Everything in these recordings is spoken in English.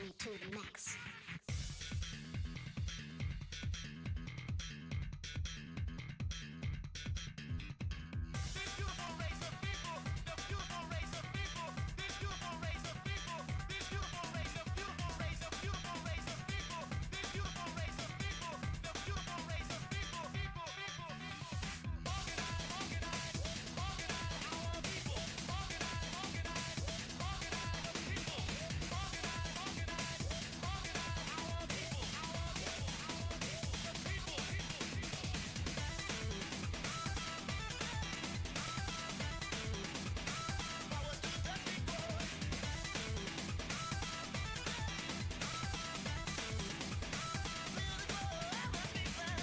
me to the max.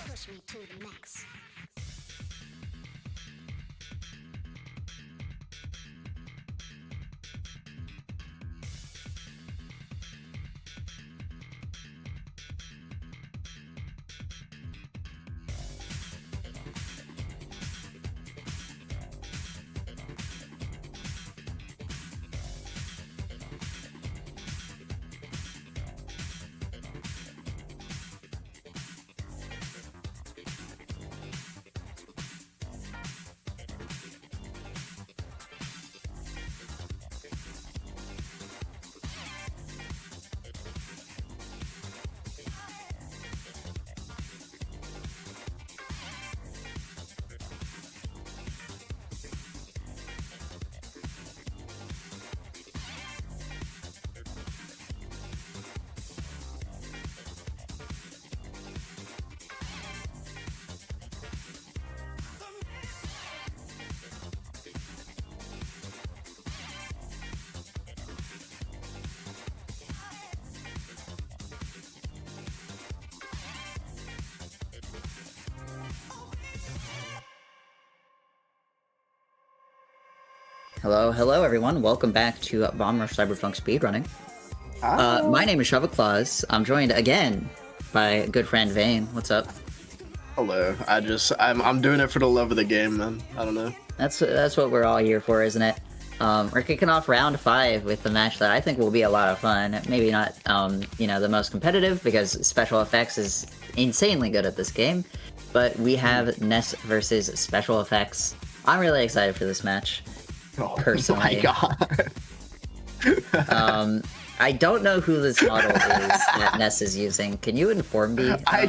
Push me to the max. Hello everyone. Welcome back to Bomb Rush Cyberpunk Speedrunning. My name is Shava Claus. I'm joined again by good friend Vane. What's up? Hello. I'm doing it for the love of the game, man. I don't know. That's what we're all here for, isn't it? We're kicking off round 5 with the match that I think will be a lot of fun. Maybe not, the most competitive because special effects is insanely good at this game, but we have Ness versus special effects. I'm really excited for this match. Personally. Oh my god. I don't know who this model is that Ness is using. Can you inform me? I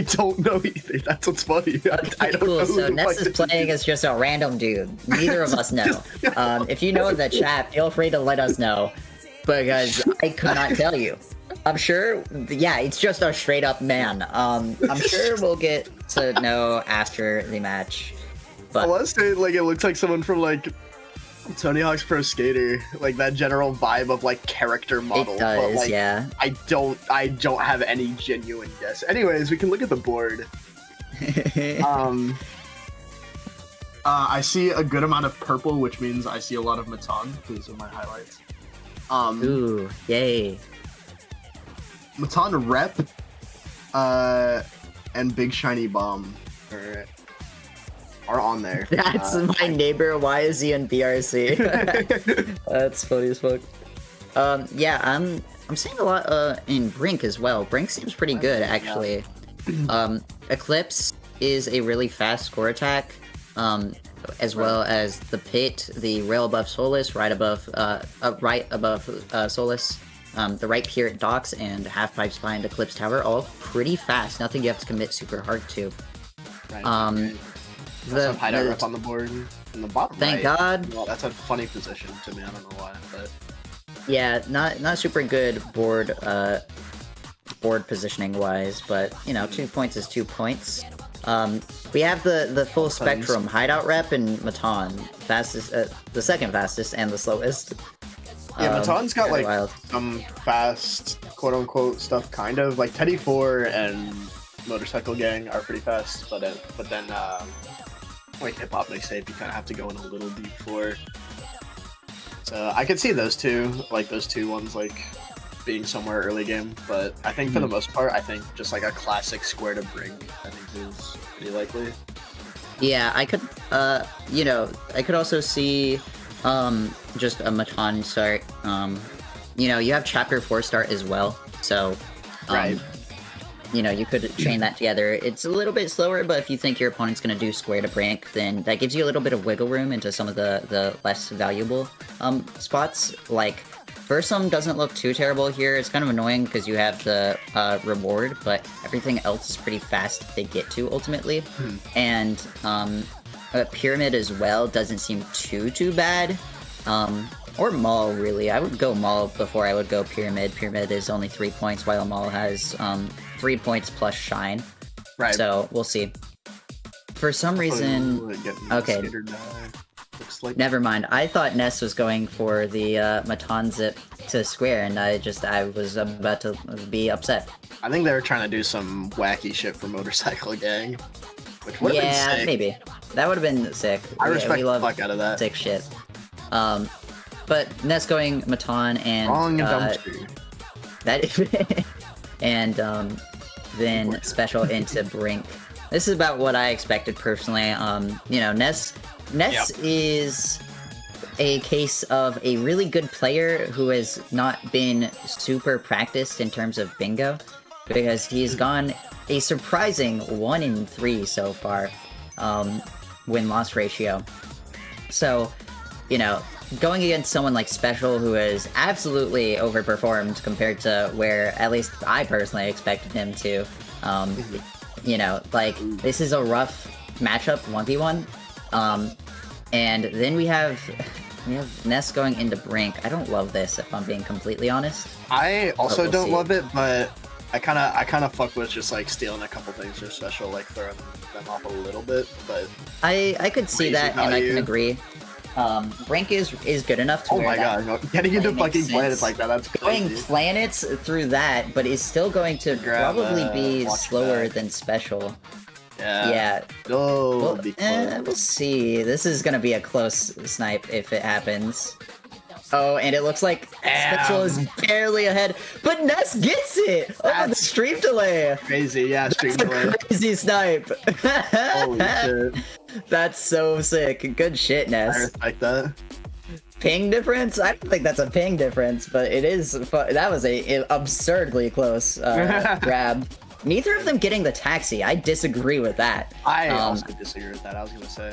don't know either. That's what's funny. I don't cool. know. So Ness is playing as just a random dude. Neither of us know. If you know in the chat, feel free to let us know, because I could not tell you. I'm sure, yeah, it's just a straight up man. I'm sure we'll get to know after the match. But I want to say, like, it looks like someone from, like, Tony Hawk's Pro Skater, like that general vibe of like character model. It does, but, like, yeah. I don't have any genuine guess. Anyways, we can look at the board. I see a good amount of purple, which means I see a lot of Matan because of my highlights. Ooh, yay. Matan rep, and Big Shiny Bomb are on there. That's my neighbor. Why is he in BRC? That's funny as fuck. Yeah, I'm seeing a lot in Brink as well. Brink seems pretty good actually. Eclipse is a really fast score attack, as well as the Pit, the rail above Solus, right above Solus, the right here at Docks, and half pipes behind Eclipse Tower. All pretty fast. Nothing you have to commit super hard to. Right. The hideout rep on the board in the bottom. Thank right. God. Well, that's a funny position to me. I don't know why, but yeah, not super good board positioning wise, but you know, 2 points is 2 points. We have the full spectrum hideout rep and Matan, fastest, the second fastest and the slowest. Yeah, Matan's got like wild. Some fast quote unquote stuff, kind of like Teddy 4 and Motorcycle Gang are pretty fast, but then like Hip Hop Mixtape, you kind of have to go in a little deep for. So I could see those two ones like being somewhere early game, but I think for the most part, I think just like a classic square to Brink, I think is pretty likely. Yeah, I could, I could also see, just a Matan start, you know, you have Chapter 4 start as well, so Right. you know, you could chain that together. It's a little bit slower, but if you think your opponent's going to do square to brink, then that gives you a little bit of wiggle room into some of the less valuable spots. Like, Bursum doesn't look too terrible here. It's kind of annoying because you have the reward, but everything else is pretty fast to get to ultimately. And Pyramid as well doesn't seem too bad. Or Maul, really. I would go Maul before I would go Pyramid. Pyramid is only 3 points, while Maul has 3 points plus Shine. Right. So, we'll see. For some reason... Okay. Looks like Never mind. I thought Ness was going for the Matan Zip to square, and I was about to be upset. I think they were trying to do some wacky shit for Motorcycle Gang. Which would have been sick. Maybe. That would have been sick. I respect we the love fuck out of that. sick shit. But Ness going Matan and... Wrong and dumpster. That and then special into Brink. This is about what I expected personally. You know, Ness is a case of a really good player who has not been super practiced in terms of bingo, because he's gone a surprising 1-in-3 so far, win-loss ratio. So, you know, going against someone like Special, who has absolutely overperformed compared to where at least I personally expected him to, you know, like, this is a rough matchup, 1v1. And then we have Ness going into Brink. I don't love this, if I'm being completely honest. I also we'll don't see. love it, but I kind of fuck with just like stealing a couple things for Special, like throwing them off a little bit. But I could see Crazy that, and I value. can agree. Brink is good enough to oh where my that god, getting into makes fucking sense. planets like that's going crazy. planets through that, but is still going to Grab, probably be watch slower back. than Special. Yeah. Yeah, Oh, well, be close. we'll see. This is gonna be a close snipe if it happens. Oh, and it looks like Special is barely ahead, but Ness gets it! Oh, the That's- stream delay! Crazy, yeah. Stream That's a delay. crazy snipe! Holy shit. That's so sick. Good shit, I Ness. respect that. Ping difference? I don't think that's a ping difference, but it is. That was a absurdly close grab. Neither of them getting the taxi. I disagree with that. I also disagree with that. I was gonna say.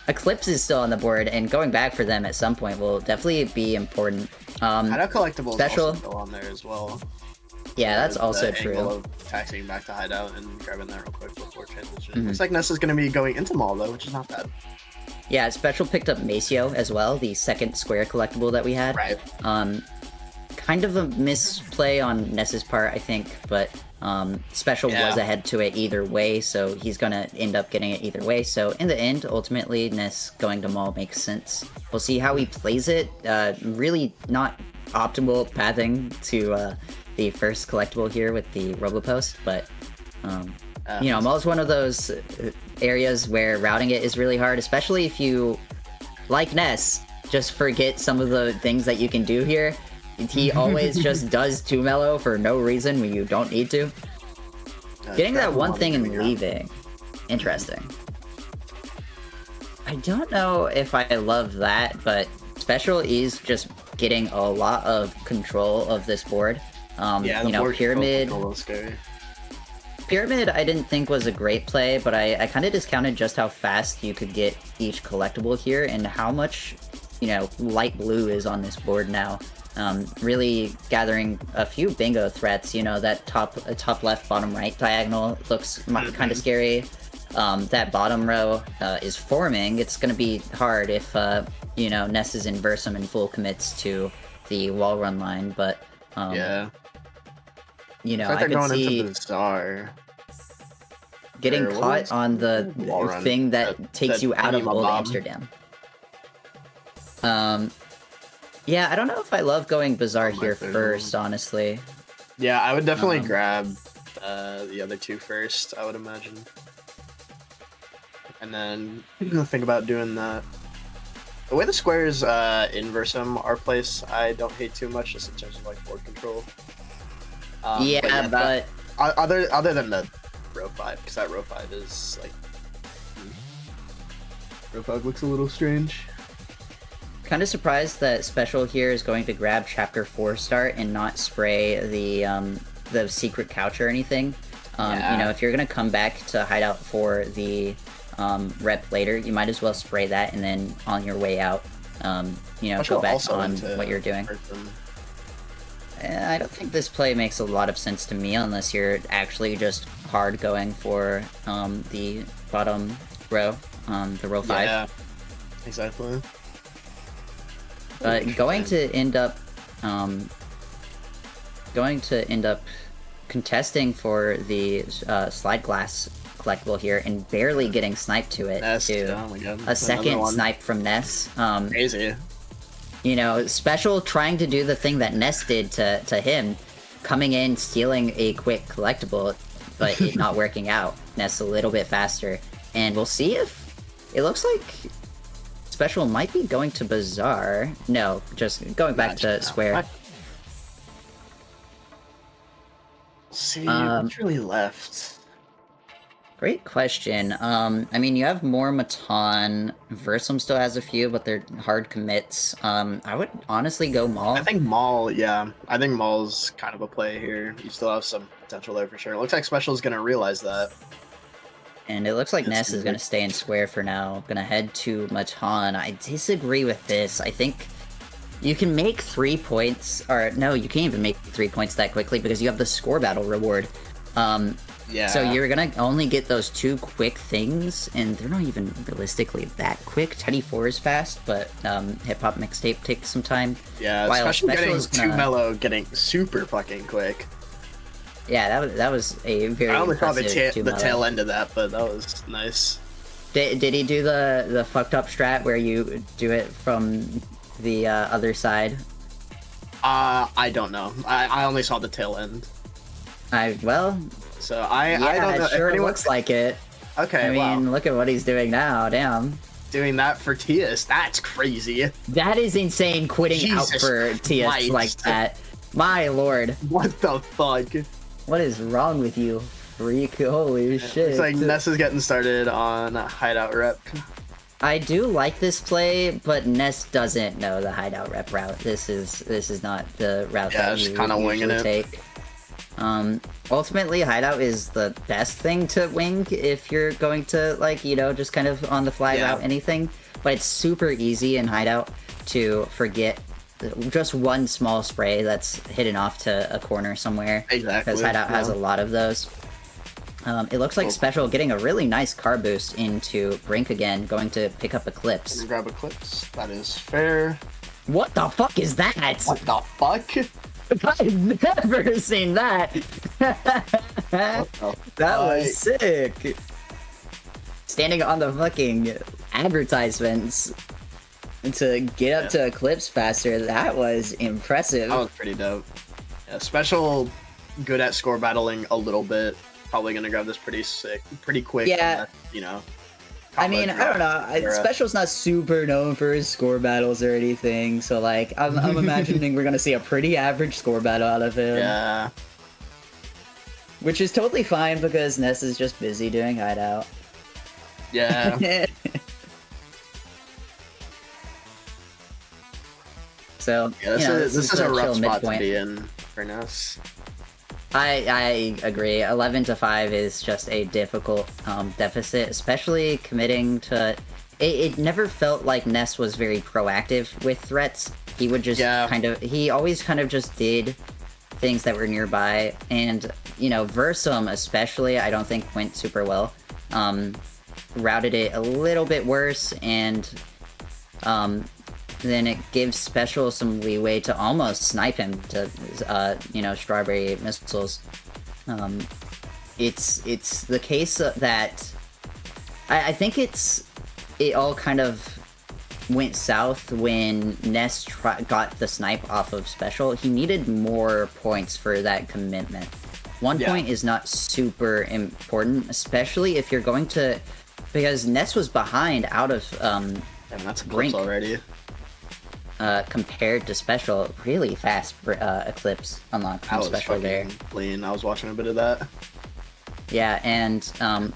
Eclipse is still on the board, and going back for them at some point will definitely be important. Hideout Collectibles Special- also still on there as well. Yeah, that's The also angle true. Of taxiing back to Hideout and grabbing that real quick before transition. Mhm. Looks like Nessa's gonna be going into Mall though, which is not bad. Yeah, Special picked up Maceo as well, the second square collectible that we had. Right. Kind of a misplay on Ness's part, I think, but Special Yeah. was ahead to it either way, so he's gonna end up getting it either way. So in the end, ultimately, Ness going to Maul makes sense. We'll see how he plays it. Really not optimal pathing to the first collectible here with the Robopost, but you know, Maul's one of those areas where routing it is really hard, especially if you, like Ness, just forget some of the things that you can do here. He always just does 2 mellow for no reason when you don't need to. Getting that one thing and leaving. Interesting. I don't know if I love that, but Special is just getting a lot of control of this board. Yeah, you know, Pyramid. A little scary. Pyramid I didn't think was a great play, but I kind of discounted just how fast you could get each collectible here and how much, you know, light blue is on this board now. Really gathering a few bingo threats. You know, that top left, bottom right diagonal looks kind of scary. That bottom row is forming. It's going to be hard if, you know, Ness is inverse and full commits to the wall run line, but, Yeah. you know, It's like I they're could going see into the Czar. getting Or what caught was on the wall run? thing that takes that you out of thingy Old bob. Amsterdam. Yeah, I don't know if I love going Bazaar my here favorite first, honestly. Yeah, I would definitely Um, grab the other two first, I would imagine. And then think about doing that. The way the squares in Versum are placed, I don't hate too much, just in terms of like board control. Yeah, but other than the row 5, because that row 5 is like row 5 looks a little strange. kind of surprised that Special here is going to grab Chapter 4 start and not spray the secret couch or anything. Yeah. You know, if you're going to come back to Hideout for the rep later, you might as well spray that and then on your way out, you know, Special go back also on into what you're doing. Earthbound. I don't think this play makes a lot of sense to me unless you're actually just hard going for the bottom row, the row 5. Yeah, exactly. Going to end up contesting for the slide glass collectible here and barely getting sniped to it. Nest, too. oh my god. A second snipe from Ness. Crazy. You know, Special trying to do the thing that Ness did to him, coming in, stealing a quick collectible, but it not working out. Ness a little bit faster. And we'll see if... It looks like Special might be going to Bazaar. No, just going back to Square. See, what's really left? Great question. I mean, you have more Matan. Versum still has a few, but they're hard commits. I would honestly go Maul. I think Maul, yeah. I think Maul's kind of a play here. You still have some potential there for sure. It looks like Special's gonna realize that. And it looks like Ness is going to stay in Square for now. Going to head to Matan. I disagree with this. I think you can make 3 points. Or, no, you can't even make 3 points that quickly because you have the score battle reward. Yeah. So you're going to only get those 2 quick things, and they're not even realistically that quick. Teddy 4 is fast, but Hip Hop Mixtape takes some time. Yeah, While Special getting Special's too mellow, getting super fucking quick. Yeah, that was a very I only saw the impressive tail end of that, but that was nice. Did he do the fucked up strat where you do it from the other side? I don't know. I only saw the tail end. Well, so I don't know. It sure if anyone... looks like it. Okay, I mean, look at what he's doing now. Damn. Doing that for Tias, that's crazy. That is insane. Quitting Jesus out for Tias Christ. like that. My lord. What the fuck? What is wrong with you, freak? Holy shit. It's like Ness is getting started on Hideout rep. I do like this play, but Ness doesn't know the Hideout rep route. This is not the route that you kind of winging it. take. Ultimately, Hideout is the best thing to wing if you're going to, like, you know, just kind of on the fly route anything. But it's super easy in Hideout to forget just one small spray that's hidden off to a corner somewhere. Exactly. Because Hideout has a lot of those. It looks like Special getting a really nice car boost into Brink again, going to pick up Eclipse. Grab Eclipse. That is fair. What the fuck is that? What the fuck? I've never seen that. That was sick. Standing on the fucking advertisements to get up to Eclipse faster, that was impressive. That was pretty dope. Yeah, Special good at score battling a little bit. Probably gonna grab this pretty quick. Yeah. You know. I mean, I don't know. Special's not super known for his score battles or anything, so like, I'm imagining we're gonna see a pretty average score battle out of him. Yeah. Which is totally fine because Ness is just busy doing Hideout. Yeah. So, yeah, this is a rough spot to be in for Ness. I agree. 11-5 is just a difficult deficit, especially committing to... It never felt like Ness was very proactive with threats. He would just he always kind of just did things that were nearby. And, you know, Versum especially, I don't think went super well. Routed it a little bit worse, and then it gives Special some leeway to almost snipe him to, you know, Strawberry Missiles. It's the case that I think it all kind of went south when Ness got the snipe off of Special. He needed more points for that commitment. 1 point is not super important, especially if you're going to, because Ness was behind out of and that's Brink already. Compared to Special, really fast Eclipse unlock from Special there. Clean. I was watching a bit of that. Yeah, and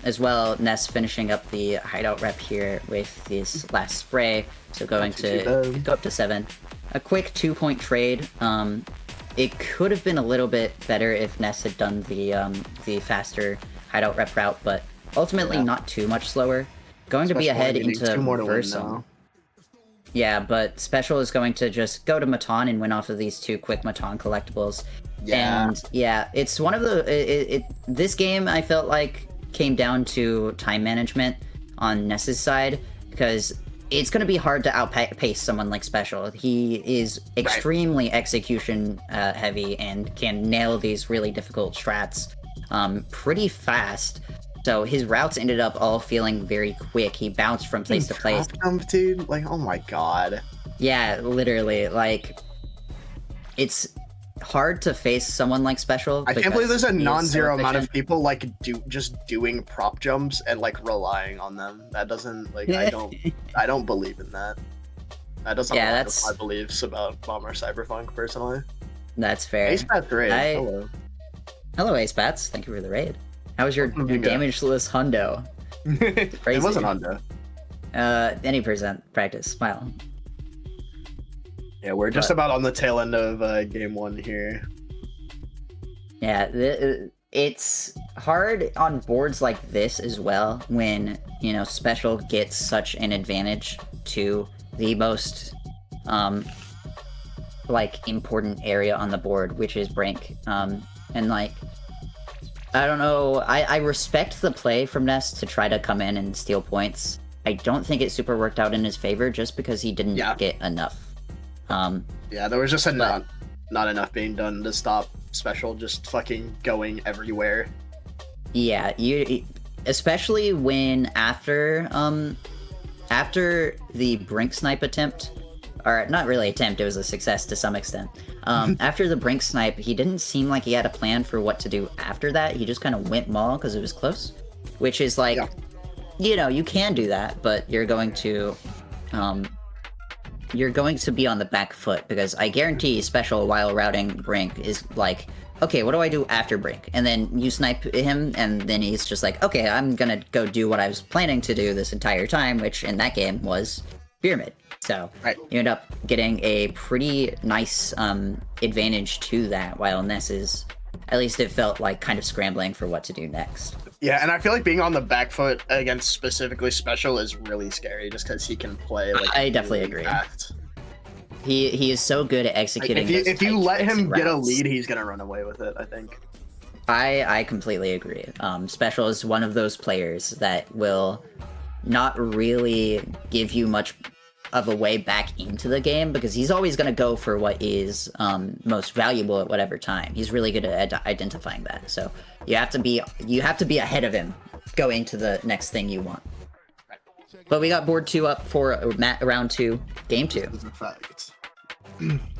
as well, Ness finishing up the hideout rep here with this last spray, so going to go up to 7. A quick 2-point trade. It could have been a little bit better if Ness had done the faster hideout rep route, but ultimately not too much slower. Going to be ahead into Versum. Yeah, but Special is going to just go to Matan and win off of these 2 quick Matan collectibles. Yeah. And yeah, it's one of the... this game, I felt like, came down to time management on Ness's side, because it's going to be hard to outpace someone like Special. He is extremely execution heavy and can nail these really difficult strats pretty fast. So his routes ended up all feeling very quick. He bounced from place to place. Jump, dude. Like, oh my god. Yeah, literally. Like, it's hard to face someone like Special. I can't believe there's a non-zero amount of people like just doing prop jumps and like relying on them. That doesn't like I don't believe in that. That doesn't align with my beliefs about Bomber Cyberpunk personally. That's fair. Ace Pat raid. Hello. Hello, Ace Pats. Thank you for the raid. How was your damageless hundo? It wasn't hundo. Any percent practice. Smile. Yeah, we're just about on the tail end of game 1 here. Yeah, it's hard on boards like this as well when, you know, Special gets such an advantage to the most, like, important area on the board, which is Brink. And, like, I don't know, I respect the play from Ness to try to come in and steal points. I don't think it super worked out in his favor just because he didn't get enough. Yeah, there was just not enough being done to stop Special just fucking going everywhere. Yeah, especially when after the Brink snipe attempt, or not really attempt, it was a success to some extent. After the Brink snipe, he didn't seem like he had a plan for what to do after that. He just kind of went maul because it was close, which is like, you know, you can do that, but you're going to be on the back foot, because I guarantee Special while routing Brink is like, okay, what do I do after Brink? And then you snipe him, and then he's just like, okay, I'm gonna go do what I was planning to do this entire time, which in that game was Pyramid. So you end up getting a pretty nice advantage to that, while Ness is, at least it felt like, kind of scrambling for what to do next. Yeah, and I feel like being on the back foot against specifically Special is really scary, just because he can play like. I definitely agree. Fast. He is so good at executing. Like, if you let him get a lead, he's gonna run away with it, I think. I completely agree. Special is one of those players that will not really give you much of a way back into the game, because he's always going to go for what is most valuable at whatever time. He's really good at identifying that. So you have to be ahead of him going to the next thing you want. But we got board 2 up for round 2, game 2. That's a fact.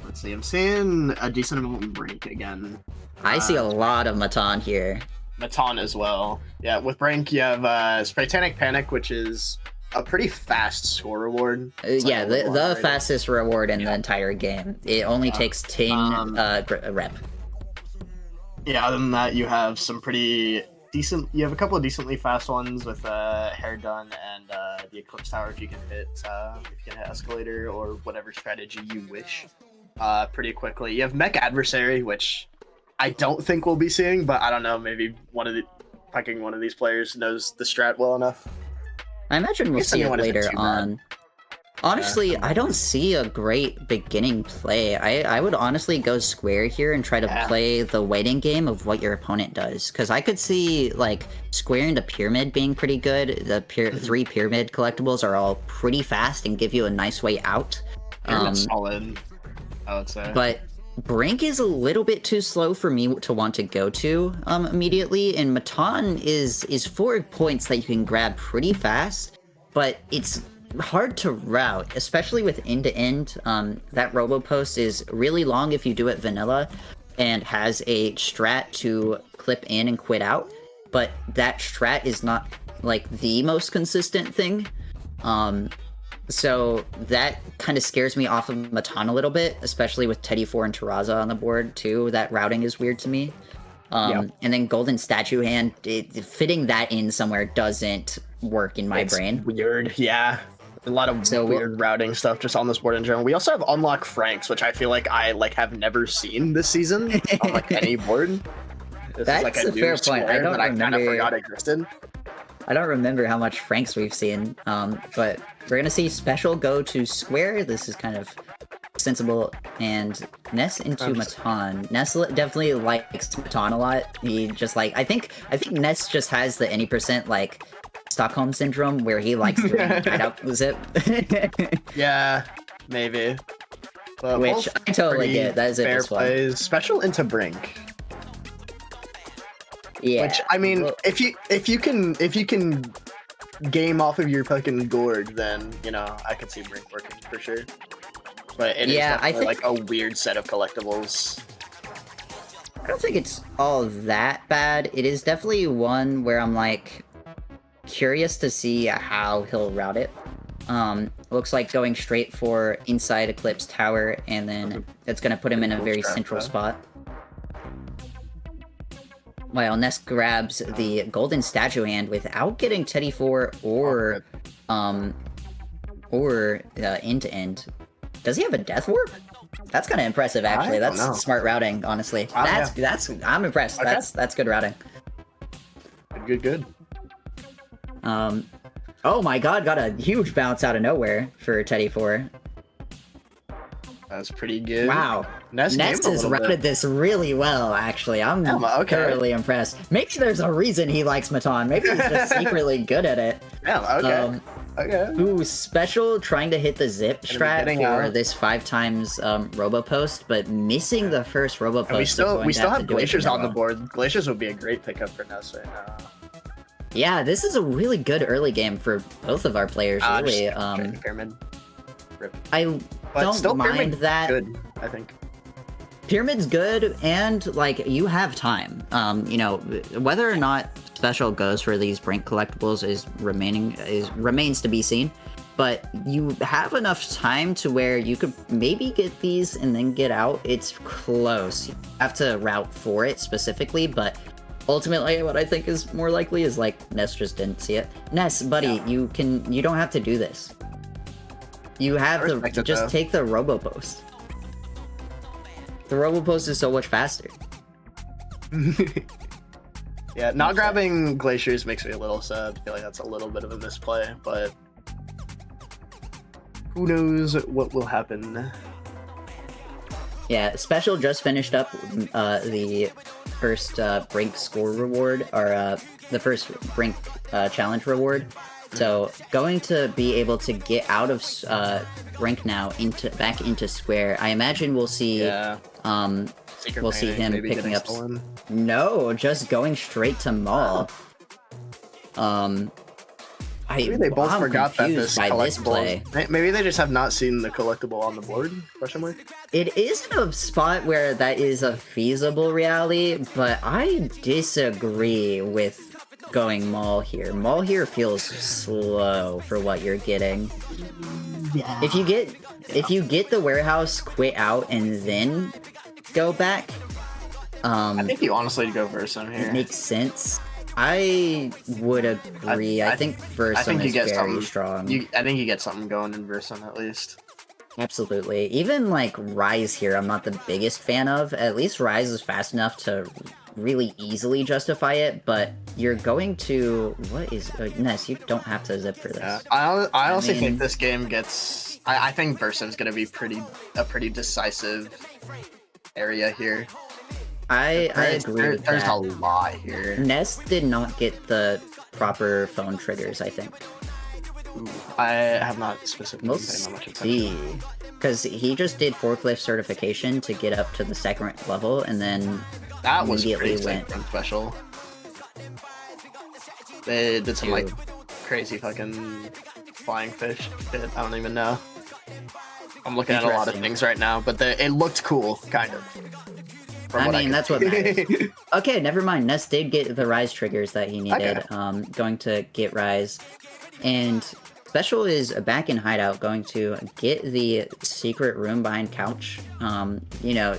Let's see. I'm seeing a decent amount of Brink again. I see a lot of Matan here. Matan as well. Yeah, with Brink you have Spratanic Panic, which is a pretty fast score reward. Yeah, the fastest reward in the entire game. It only takes 10 rep. Yeah, other than that, you have some pretty decent. You have a couple of decently fast ones with Hair Done and the Eclipse Tower if you can hit Escalator or whatever strategy you wish pretty quickly. You have Mech Adversary, which I don't think we'll be seeing, but I don't know. Maybe one of these players knows the strat well enough. I imagine we'll see it later on. Honestly, I don't see a great beginning play. I would honestly go square here and try to play the waiting game of what your opponent does. Because I could see, like, square into Pyramid being pretty good. The 3 Pyramid collectibles are all pretty fast and give you a nice way out. Pyramid's solid, I would say. But Brink is a little bit too slow for me to want to go to immediately, and Matan is 4 points that you can grab pretty fast, but it's hard to route, especially with end-to-end. That robo post is really long if you do it vanilla, and has a strat to clip in and quit out, but that strat is not like the most consistent thing. So that kind of scares me off of Matan a little bit, especially with Teddy 4 and Terraza on the board too. That routing is weird to me. And then Golden Statue Hand, fitting that in somewhere doesn't work in my brain. Weird, yeah. A lot of weird routing stuff just on this board in general. We also have Unlock Franks, which I feel like I have never seen this season on like any board. That's a fair point. I don't remember. I kind of forgot existed. I don't remember how much Franks we've seen, but we're gonna see Special go to Square. This is kind of sensible, and Ness into Matan. Ness definitely likes Matan a lot. He just like I think Ness just has the any percent like Stockholm syndrome where he likes doing hideout zip. Yeah, maybe. But which I totally get. That is a fair play. Special into Brink. Yeah. Which I mean, if you can game off of your fucking gourd, then you know I could see Brink working for sure. But it is definitely like a weird set of collectibles. I don't think it's all that bad. It is definitely one where I'm like curious to see how he'll route it. Looks like going straight for inside Eclipse Tower, and then it's gonna put him in a very central spot. While Ness grabs the Golden Statue Hand without getting Teddy 4 or end-to-end. Does he have a Death Warp? That's kind of impressive, actually. That's smart routing, honestly. I'm impressed. Okay. That's good routing. Good. Oh my god, got a huge bounce out of nowhere for Teddy 4. That's pretty good. Wow. Ness has routed this really well, actually. I'm thoroughly impressed. Maybe there's a reason he likes Matan. Maybe he's just secretly good at it. Yeah, okay. Ooh, Special trying to hit the zip strat for this 5 times Robo Post, but missing the first Robo Post. And we still have Glaciers on the board. Glaciers would be a great pickup for Ness right now. Yeah, this is a really good early game for both of our players, really. Pyramid. Rip. Don't mind that. Good, I think. Pyramid's good, and like you have time. You know, whether or not Special goes for these Brink collectibles remains to be seen. But you have enough time to where you could maybe get these and then get out. It's close. You have to route for it specifically, but ultimately, what I think is more likely is like Ness just didn't see it. Ness, buddy, you don't have to do this. You have to just take the Robo Post. The Robo Post is so much faster. Yeah, not grabbing Glaciers makes me a little sad. I feel like that's a little bit of a misplay, but who knows what will happen. Yeah, Special just finished up the first Brink score reward, or the first Brink challenge reward. So going to be able to get out of Brink now back into Square. I imagine we'll see him picking up. No, just going straight to Maul. Maybe they both forgot that this collectible. Maybe they just have not seen the collectible on the board? Question mark. It is in a spot where that is a feasible reality, but I disagree with going Maul here. Maul here feels slow for what you're getting. Yeah. If you get the warehouse, quit out, and then go back. I think you honestly go Versum here. It makes sense. I would agree. I think Versum is very strong. I think you get something going in Versum at least. Absolutely. Even like Rise here, I'm not the biggest fan of. At least Rise is fast enough to really easily justify it, but you're going to Ness, you don't have to zip for this. Yeah, I honestly think this game gets. I think Versum's gonna be a pretty decisive area here. I agree with that. There's a lot here. Ness did not get the proper phone triggers, I think. I have not specifically paid much attention. Because he just did forklift certification to get up to the second level, and then that was pretty went special. They did some like crazy fucking flying fish shit. I don't even know. I'm looking at a lot of things right now, but it looked cool, kind of. I mean, that's what matters. Okay, never mind. Ness did get the Rise triggers that he needed. Okay. Going to get Rise. And Special is back in Hideout, going to get the secret room behind Couch. You know,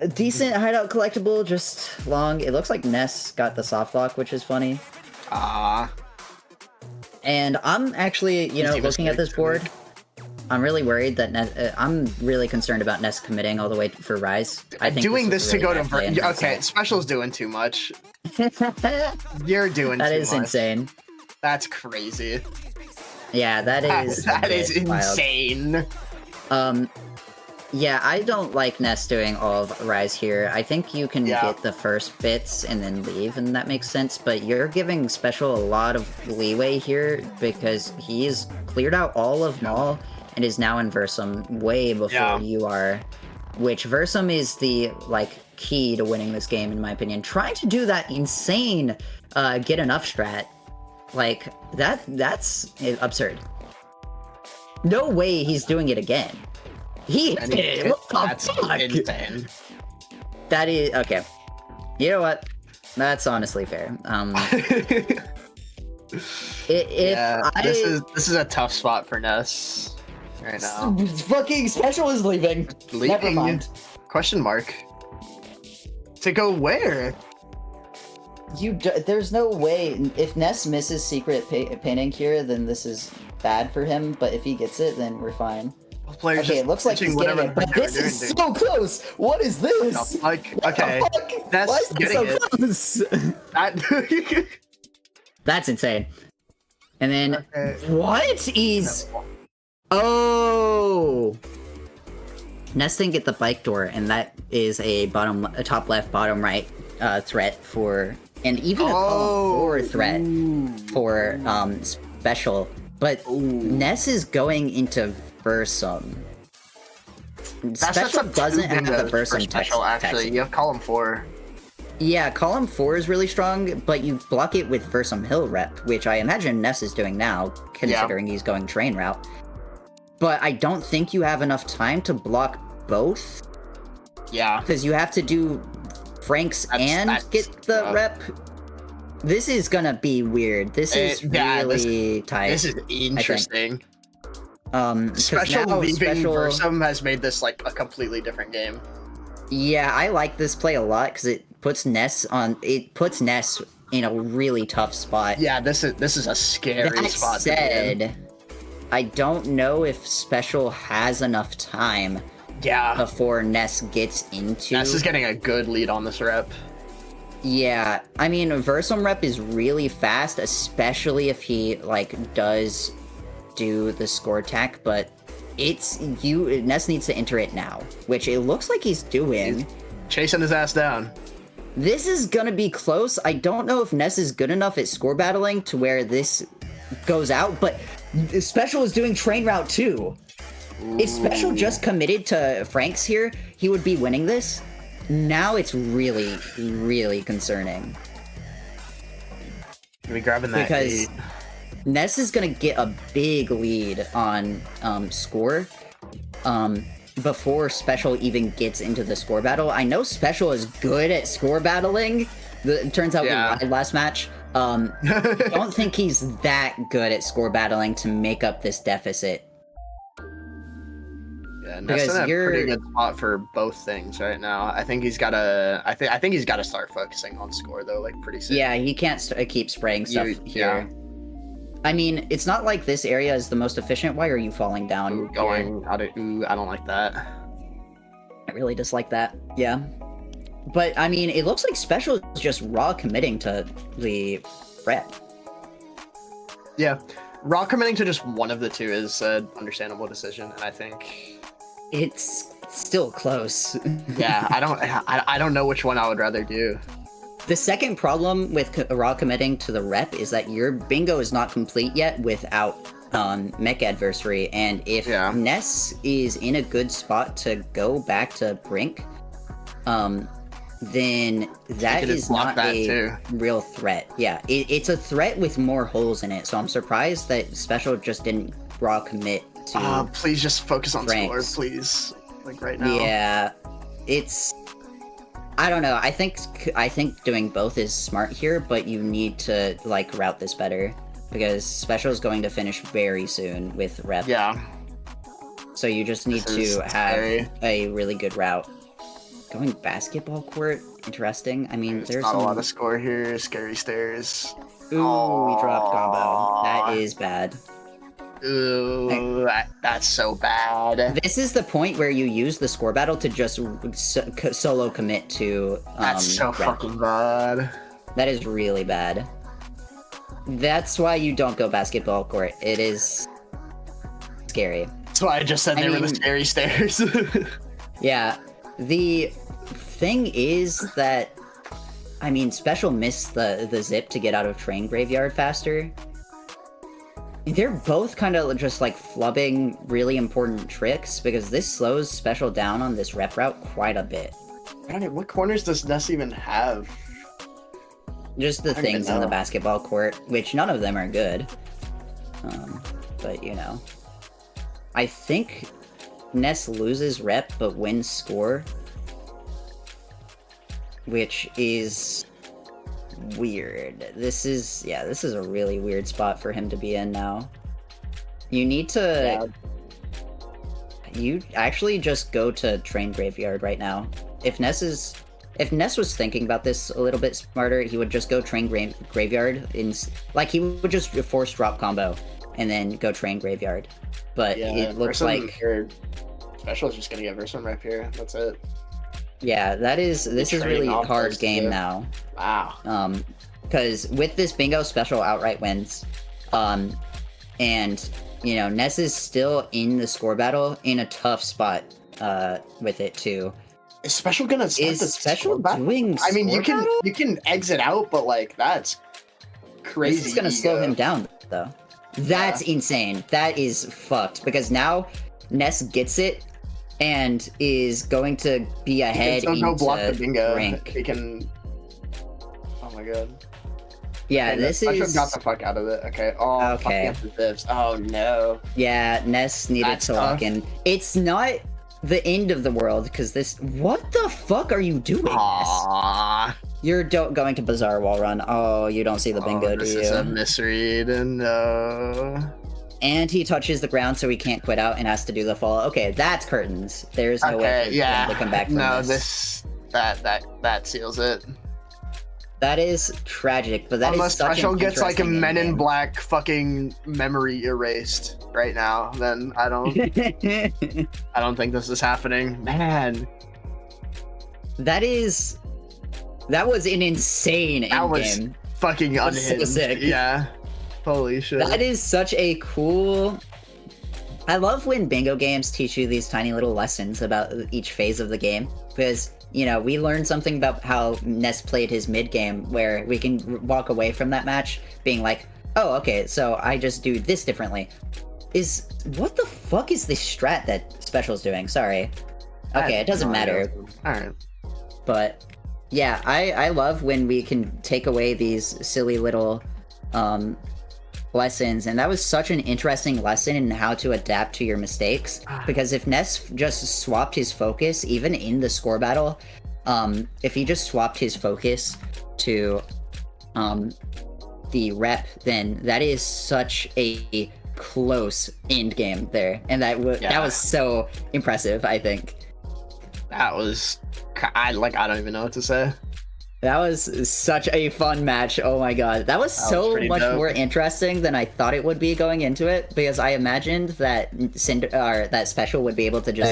A decent hideout collectible, just long. It looks like Ness got the soft lock, which is funny. And I'm actually, you know, looking at this board, I'm really worried that I'm really concerned about Ness committing all the way for Rise. I think doing this to really go to okay, Special's doing too much. You're doing that too is much. Insane. That's crazy. Yeah, that is insane. Yeah, I don't like Ness doing all of Rise here. I think you can get the first bits and then leave, and that makes sense, but you're giving Special a lot of leeway here because he's cleared out all of Maul and is now in Versum way before you are, which Versum is the, like, key to winning this game, in my opinion. Trying to do that insane get enough strat, like, that's absurd. No way he's doing it again. He did. What the fuck? Insane. That is okay. You know what? That's honestly fair. This is a tough spot for Ness right now. Fucking Special is leaving. Never mind. Question mark. To go where? There's no way. If Ness misses secret painting here, then this is bad for him. But if he gets it, then we're fine. Okay, it looks like he's getting it, but this is so close! What is this? Like, okay, Why is that so close? That's insane. And then, what is... Oh! Ness didn't get the bike door, and that is a top left, bottom right threat for... And even a column 4 threat for Special. But Ness is going into Versum. Special doesn't have the Versum Special, actually. You have column 4. Yeah, column 4 is really strong, but you block it with Versum Hill rep, which I imagine Ness is doing now, considering he's going train route. But I don't think you have enough time to block both. Yeah. Because you have to do Franks and get the rep. This is gonna be weird. This is really tight. This is interesting. Special leaving Versum has made this like a completely different game. Yeah, I like this play a lot because it puts Ness in a really tough spot. Yeah, this is a scary spot. That said, I don't know if Special has enough time. Before Ness gets into. Ness is getting a good lead on this rep. Yeah, I mean, Versum rep is really fast, especially if he, like, does do the score attack, but Ness needs to enter it now, which it looks like he's doing. He's chasing his ass down. This is gonna be close. I don't know if Ness is good enough at score battling to where this goes out, but Special is doing train route too. If Special just committed to Franks here, he would be winning this. Now it's really, really concerning. Are we grabbing that? Because Ness is gonna get a big lead on score before Special even gets into the score battle. I know Special is good at score battling. It turns out we lied last match. Don't think he's that good at score battling to make up this deficit. Yeah, Ness in a pretty good spot for both things right now. I think he's gotta. I think he's gotta start focusing on score though, like pretty soon. Yeah, he can't keep spraying stuff here. I mean, it's not like this area is the most efficient. Why are you falling down? I don't like that. I really dislike that. Yeah. But, I mean, it looks like Special is just raw committing to the rep. Yeah. Raw committing to just one of the two is an understandable decision, and I think... It's still close. Yeah, I don't know which one I would rather do. The second problem with raw committing to the rep is that your bingo is not complete yet without mech adversary, and if Ness is in a good spot to go back to Brink, then that is not a real threat. Yeah, it's a threat with more holes in it, so I'm surprised that Special just didn't raw commit to please just focus on Franks. score, please. Like right now. Yeah, it's... I don't know, I think doing both is smart here, but you need to, like, route this better, because Special is going to finish very soon with rep. Yeah. So you just need to have a really good route. Going basketball court, interesting. I mean, there's not a some... lot of score here. Scary stairs. Ooh, we dropped combo. That is bad. Ooh, that's so bad. This is the point where you use the score battle to just solo commit to. That's so rep. fucking bad. That is really bad. That's why you don't go basketball court. It is scary. That's why I just said they were the scary stairs. Yeah. The thing is that, I mean, Special missed the zip to get out of Train Graveyard faster. They're both kind of just like flubbing really important tricks because this slows Special down on this rep route quite a bit. What corners does Ness even have? Just the things in the basketball court, which none of them are good. But, you know. I think Ness loses rep but wins score. Which is weird. This is a really weird spot for him to be in now. You need to... Yeah. You actually just go to Train Graveyard right now. If Ness was thinking about this a little bit smarter, he would just go Train Graveyard. Like, he would just force drop combo and then go Train Graveyard. But yeah, it looks like... Special is just gonna get Verson right here. That's it. Yeah, this is really a hard game now. Wow. Because with this bingo, Special outright wins. And, you know, Ness is still in the score battle in a tough spot with it, too. Is Special gonna start the Special battle? doing I mean, you battle? can exit out, but, like, that's crazy. This is gonna slow him down, though. That's insane. That is fucked. Because now Ness gets it and is going to be ahead into go block the bingo. rank. He can... Oh my god. Yeah, okay, this I is... got the fuck out of it. Okay. Oh, okay. Fucking zips. Oh no. Yeah, Ness needed to lock in. It's not the end of the world, because this... What the fuck are you doing, Ness? You're going to Bazaar Wall Run. Oh, you don't see the bingo, do you? This is a misread, and no... And he touches the ground, so he can't quit out and has to do the fall. Okay, that's curtains. There's no way for him to come back from this. That seals it. That is tragic, but that Unless is such Special an gets like a interesting Men in game. Black fucking memory erased right now, then I don't think this is happening. Man. That was an insane That was endgame. fucking unhinged. So sick. Yeah. Holy shit. That is such a cool... I love when bingo games teach you these tiny little lessons about each phase of the game, because, you know, we learned something about how Ness played his mid game, where we can walk away from that match being like, oh, okay, so I just do this differently. What the fuck is this strat that Special's doing? Sorry. Okay, it doesn't matter. Alright. But, yeah, I love when we can take away these silly little, lessons, and that was such an interesting lesson in how to adapt to your mistakes, because if Ness just swapped his focus, even in the score battle, if he just swapped his focus to the rep, then that is such a close end game there, and that was so impressive. I think that was I don't even know what to say. That was such a fun match. Oh my god. That was so much more interesting than I thought it would be going into it, because I imagined that that Special would be able to just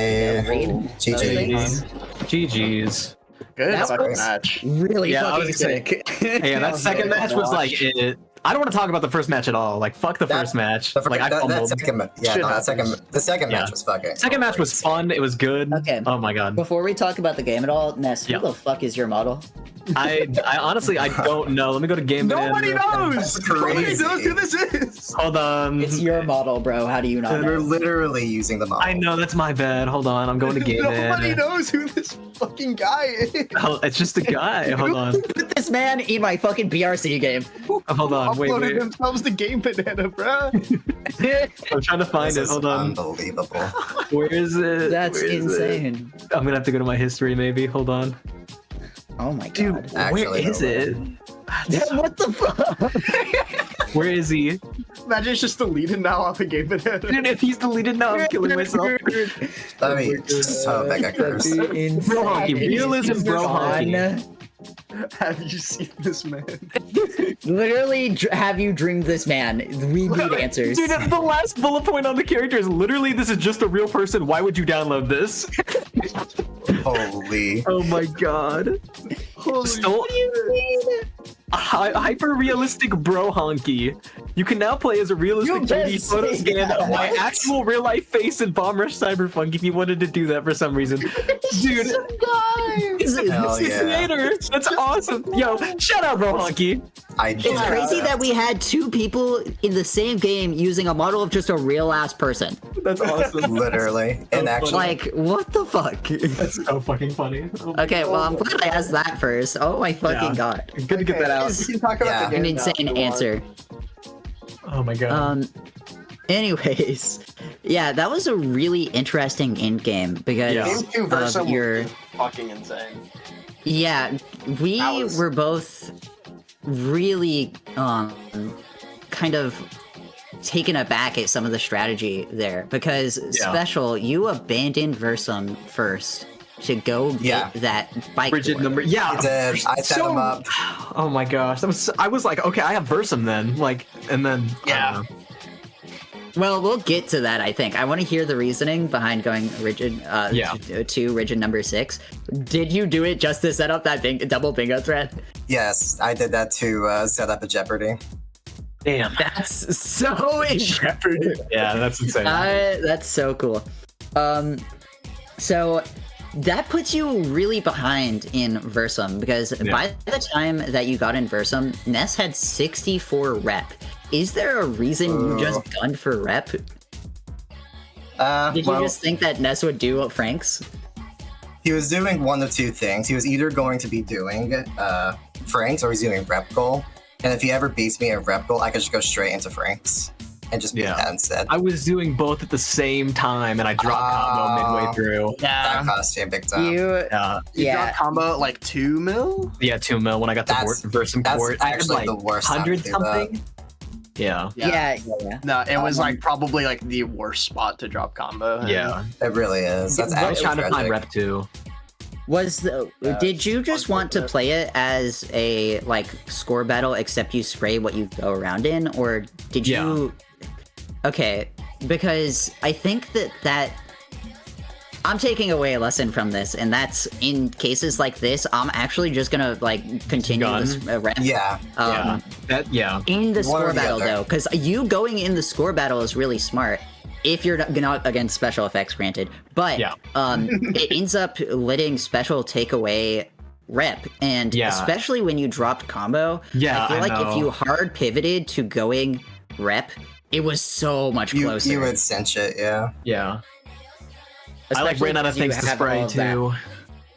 read GG's. GG's. Good that fucking was match. Really fucking sick. Yeah, that second match was like it. I don't want to talk about the first match at all. Like, fuck the first match. The second match was fucking. Second match was fun. It was good. Okay. Oh my god. Before we talk about the game at all, Ness, who the fuck is your model? I honestly don't know. Let me go to game. Nobody knows. Nobody knows who this is. Hold on. It's your model, bro. How do you not know? They're literally using the model. I know, that's my bad. Hold on. I'm going to game. Nobody knows who this fucking guy is. Oh, it's just a guy. Hold on. Put this man in my fucking BRC game. Hold on. Wait. Uploaded themselves to Game Banana, bro. I'm trying to find it. Hold on. Unbelievable. Where is it? That's insane. I'm gonna have to go to my history, maybe. Hold on. Oh my god. Dude, Actually, where is it? What the fuck? Where is he? Imagine it's just deleted now off the game banana. Dude, if he's deleted now, I'm killing myself. That'd be so mega curse. Bro honky, realism, bro honky. Have you seen this man? Literally, have you dreamed this man? We need answers. Dude, the last bullet point on the character is literally, this is just a real person. Why would you download this? Holy. Oh my god. Still, hyper realistic bro honky. You can now play as a realistic 3D photo scan of my actual real life face in Bomb Rush Cyberpunk if you wanted to do that for some reason. Dude, Hell it's yeah. creator. That's awesome. Yo, shout out bro honky. It's crazy that we had two people in the same game using a model of just a real ass person. That's awesome. Literally. And actually, Like, what the fuck? That's so fucking funny. Oh my Okay, well, I'm glad I asked that first. Oh my fucking god. Good to get that out. We can talk about Yeah. the An game now insane if you want. answer. Oh my god. Anyways, yeah, that was a really interesting end game because Yeah. Game 2 versus of your fucking insane. yeah, we That was- were both really kind of taken aback at some of the strategy there because Special, you abandoned Versum first to go get Yeah. that bike Rigid door. number. Yeah. I did. I set him up. Oh my gosh. I was like, okay, I have Versum then. Like, and then. Yeah. Well, we'll get to that, I think. I want to hear the reasoning behind going rigid Yeah. to rigid number 6. Did you do it just to set up that double bingo thread? Yes, I did that to set up a Jeopardy. Damn. That's so Jeopardy. Yeah, that's insane. That's so cool. So that puts you really behind in Versum because by the time that you got in Versum, Ness had 64 rep. Is there a reason you just gunned for rep? Did you Well, just think that Ness would do what Frank's? he was doing one of two things. He was either going to be doing Frank's or he's doing rep goal. And if he ever beats me at rep goal, I could just go straight into Frank's and just beat that instead. I was doing both at the same time, and I dropped combo midway through. That cost you big time. You got combo at like 2 mil? Yeah, 2 mil when I got to Versum That's Court. I had actually like the worst time to 100 do something. Yeah. Yeah. No, it was like probably like the worst spot to drop combo. Yeah. It really is. That's I was actually trying to find tragic. rep 2. Did you just want to play it as a like score battle except you spray what you go around in, or did you? Okay, because I think that I'm taking away a lesson from this, and that's in cases like this, I'm actually just gonna like continue this rep. Yeah. In the score or the battle other. though, because you going in the score battle is really smart. If you're not against special effects, granted, but it ends up letting special take away rep, and especially when you dropped combo, I feel like if you hard pivoted to going rep, it was so much closer. You would cinch it, yeah. Yeah. I Especially like ran out of because you things to have spray all of that. too.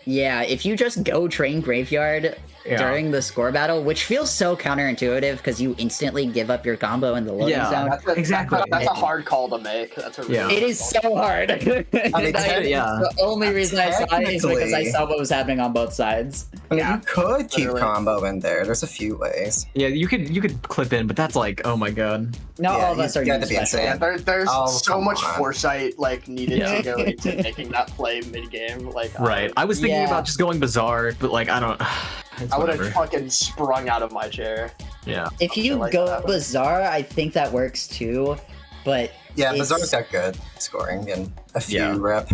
Yeah, if you just go train graveyard during the score battle, which feels so counterintuitive because you instantly give up your combo in the loading zone. Exactly. That's a hard call to make. That's a really It is so hard. The only reason I saw it is because I saw what was happening on both sides. I mean, you could keep combo in there. There's a few ways. Yeah, you could clip in, but that's like, oh my god. Not all of us are you got doing to be special. insane. There's so come much on. foresight like needed to go into making that play mid game. Like Right. I was thinking about just going bizarre, but like I don't. I would have fucking sprung out of my chair. Yeah. If you like go that. Bizarre, I think that works too. But Yeah, it's- Bizarre's got good scoring and a few rep.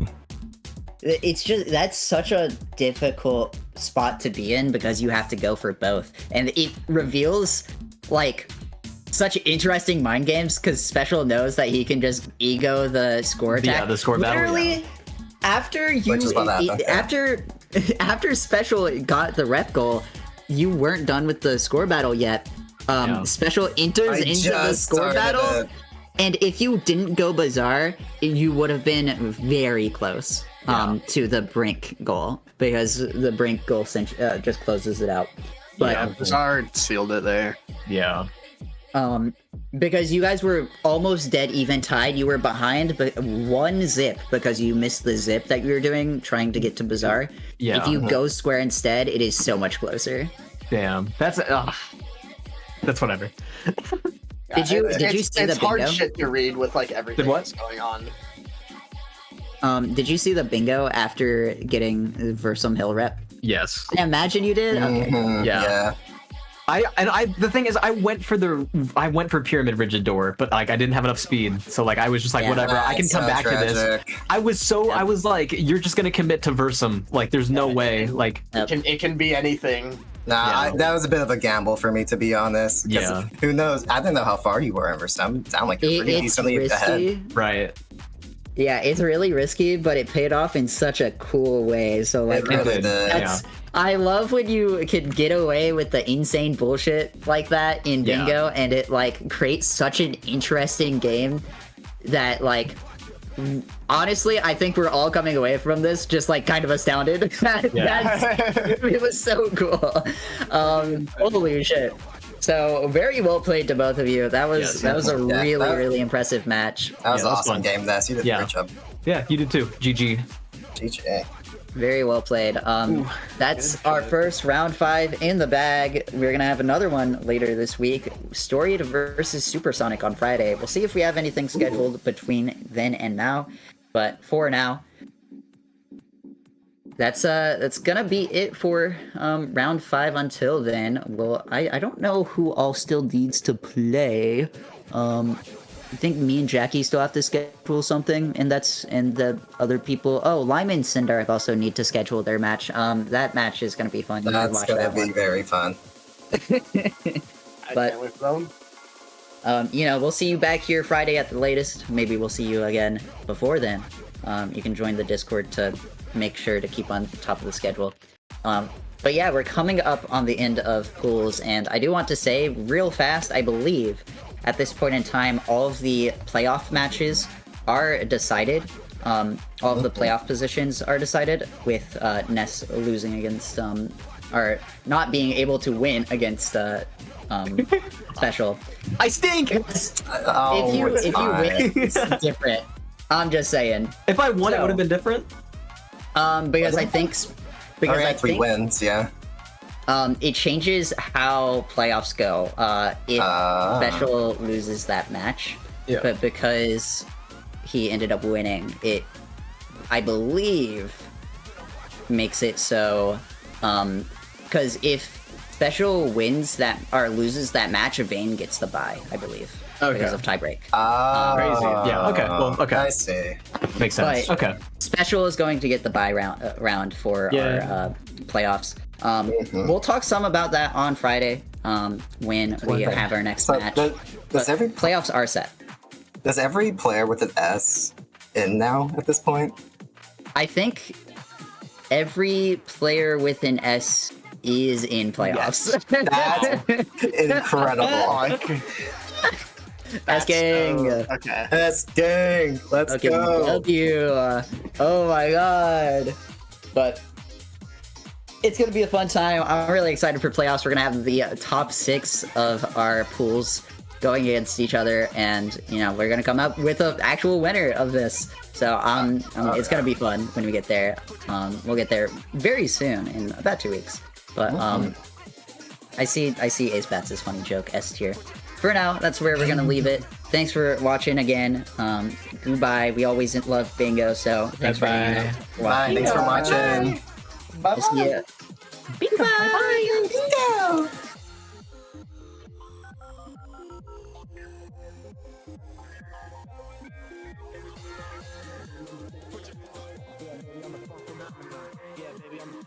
It's just that's such a difficult spot to be in because you have to go for both, and it reveals like such interesting mind games because Special knows that he can just ego the score attack. Yeah, the score battle. Literally, after you Which is what happened, yeah. after Special got the rep goal, you weren't done with the score battle yet. Special enters I into the just score started battle. it. And if you didn't go Bizarre, you would have been very close to the Brink goal because the Brink goal just closes it out. But Bizarre sealed it there. Yeah. because you guys were almost dead even tied, you were behind but one zip because you missed the zip that you were doing trying to get to Bizarre. Yeah. If you go square instead, it is so much closer. Damn. That's whatever. Did you It's see the hard bingo? shit to read with like everything what? that's going on. Did you see the bingo after getting Versum Hill rep? Yes. I imagine you did. Okay. Mhm, Yeah. The thing is, I went for Pyramid Rigid Door, but like I didn't have enough speed, so like I was just like, Yeah. whatever, I can That's come so back to this. tragic. I was like, you're just gonna commit to Versum, like there's no way, like It can be anything. Nah, Yeah. that was a bit of a gamble for me, to be honest. 'Cause Yeah. Who knows? I didn't know how far you were in Versum. It sounded like you're pretty It's decently ahead. risky. right. Yeah, it's really risky, but it paid off in such a cool way. So like, It really did. did. that's I love when you can get away with the insane bullshit like that in Yeah. bingo, and it like creates such an interesting game that like. Honestly, I think we're all coming away from this just like kind of astounded. It was so cool. Holy shit! So very well played to both of you. That was Yes, a yeah, really that- really impressive match. That was Yeah, an that was awesome fun. game, Ness. You did a Yeah. great job. Yeah, you did too. GG. GG. Very well played. That's our first round 5 in the bag. We're gonna have another one later this week. Storied versus Supersonic on Friday. We'll see if we have anything scheduled between then and now. But for now, that's gonna be it for round 5. Until then, well, I don't know who all still needs to play. I think me and Jackie still have to schedule something, and the other people. Oh, Lyman and Sindark also need to schedule their match. That match is gonna be fun. You can That's watch gonna that be one. very fun. I But- can't wait for them. We'll see you back here Friday at the latest. Maybe we'll see you again before then. You can join the Discord to make sure to keep on top of the schedule. But yeah, we're coming up on the end of pools, and I do want to say real fast, I believe at this point in time, all of the playoff matches are decided. All of the playoff positions are decided, with Ness losing against, or not being able to win against Special. I stink. Oh, if you it's fine. win, it's different. I'm just saying. If I won, it So- would have been different. Because I think because Alright, I 3 think wins, yeah. it changes how playoffs go. If Special loses that match, Yeah. but because he ended up winning, it, I believe, makes it so. Because if Special wins that or loses that match, Vayne gets the bye, I believe, because of tiebreak. Crazy. Yeah, okay, well, okay. I see. Makes sense. But- Okay. Special is going to get the bye round for Yeah. our playoffs. We'll talk some about that on Friday when we thing. have our next So, match. does But every playoffs are set. does every player with an S in now at this point? I think every player with an S is in playoffs. That's incredible. S gang. Okay. S gang. Let's Okay, go. W. Oh my god. But it's gonna be a fun time. I'm really excited for playoffs. We're gonna have the top 6 of our pools going against each other, and we're gonna come up with an actual winner of this. So it's gonna be fun when we get there. We'll get there very soon, in about 2 weeks. But I see Ace Bats' funny joke, S tier. For now, that's where we're gonna leave it. Thanks for watching again. Goodbye. We always love bingo, so thanks for hanging out. Bye. Thanks for watching. We'll see ya. Bingo. Yeah, baby, I'm the